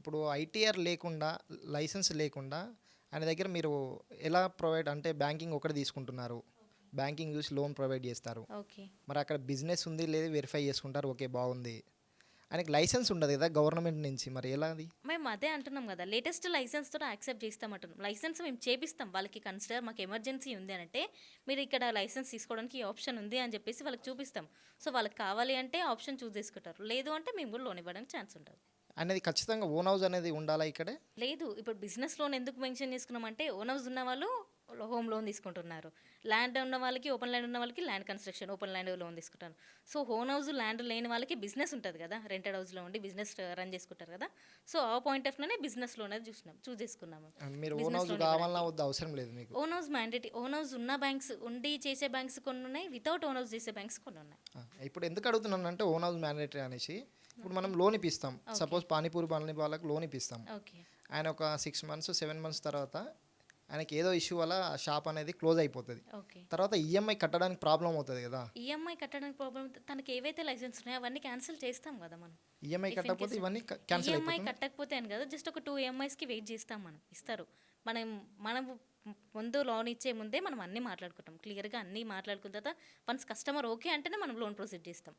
ఇప్పుడు ఐటీఆర్ లేకుండా, లైసెన్స్ లేకుండా ఆయన దగ్గర మీరు ఎలా ప్రొవైడ్ అంటే బ్యాంకింగ్ ఒకటి తీసుకుంటున్నారు. బ్యాంకింగ్ చూసి లోన్ ప్రొవైడ్ చేస్తారు. ఓకే. మరి అక్కడ బిజినెస్ ఉంది లేదు వెరిఫై చేసుకుంటారు. ఓకే బాగుంది. ఆయనకి లైసెన్స్ ఉండదు కదా గవర్నమెంట్ నుంచి. మరి ఎలా అది? మేము అదే అంటున్నాం కదా, లేటెస్ట్ లైసెన్స్తో యాక్సెప్ట్ చేస్తామంటున్నాం. లైసెన్స్ మేము చేపిస్తాం వాళ్ళకి, కన్సిడర్ మాకు ఎమర్జెన్సీ ఉంది అని అంటే మీరు ఇక్కడ లైసెన్స్ తీసుకోవడానికి ఈ ఆప్షన్ ఉంది అని చెప్పేసి వాళ్ళకి చూపిస్తాం. సో వాళ్ళకి కావాలి అంటే ఆప్షన్ చూస్ చేసుకుంటారు, లేదు అంటే మేము కూడా లోన్ ఇవ్వడానికి ఛాన్స్ ఉంటుంది. అనేది ఖచ్చితంగా ఓన్ హౌస్ అనేది ఉండాలా ఇక్కడే? లేదు, ఇప్పుడు బిజినెస్ లోన్ ఎందుకు మెన్షన్ చేసుకున్నామంటే ఓన్ హౌస్ ఉన్న వాళ్ళు హోమ్ లోన్ తీసుకుంటున్నారు, ల్యాండ్ ఉన్న వాళ్ళకి, ఓపెన్ ల్యాండ్ ఉన్న వాళ్ళకి land construction open land loan తీసుకుంటారు. సో ఓన్ హౌస్ ల్యాండ్ లేని వాళ్ళకి బిజినెస్ ఉంటుంది కదా, రెంటెడ్ హౌస్లో ఉండి బిజినెస్ రన్ చేసుకుంటారు కదా. సో ఆ పాయింట్ ఆఫ్ లోనే బిజినెస్ లోన్ అనేది చూస్ చేసుకున్నాము. మీరు ఓన్ బిజినెస్ హౌస్ లోన్ కావాలన్నా ఇవ్వడానికి వద్ద అవసరం లేదు మీకు. Own house mandatory. Own house ఉన్న బ్యాంక్స్, ఉండి చేసే బ్యాంక్స్ కొన్ని ఉన్నాయి, వితౌట్ ఓన్ హౌస్ చేసే బ్యాంక్స్ కొన్ని ఉన్నాయి. ఇప్పుడు ఎందుకు అడుగుతున్నాను అంటే ఓన్ హౌస్ మ్యాండేటరీ అనేసి. ఇప్పుడు మనం లోన్ ఇప్పిస్తాం. సపోజ్ పానీపూరి బండి వాళ్ళకి లోన్ ఇప్పిస్తాం. ఓకే. ఆయన ఒక 6 months 7 months తర్వాత ఆయనకి ఏదో ఇష్యూ వల్ల షాప్ అనేది క్లోజ్ అయిపోతుంది. ఓకే. తర్వాత ఈఎంఐ కట్టడానికి ప్రాబ్లం అవుతుంది కదా. ఈఎంఐ కట్టడానికి ప్రాబ్లం, తనకి ఏవైతే లైసెన్స్ ఉన్నాయో అవన్నీ క్యాన్సిల్ చేస్తాం కదా మనం. ఈఎంఐ If in కట్టకపోతే case ఇవన్నీ క్యాన్సిల్ ఈఎంఐ అయిపోతుంది. కట్టకపోతే అని కదా, జస్ట్ ఒక 2 EMIస్కి వెయిట్ చేస్తాం మనం, ఇస్తారు. మనం ముందు లోన్ ఇచ్చే ముందే మనం అన్నీ మాట్లాడుకుంటాం, క్లియర్గా అన్నీ మాట్లాడుకున్న తర్వాత వన్స్ కస్టమర్ ఓకే అంటేనే మనం లోన్ ప్రొసీడ్ చేస్తాం.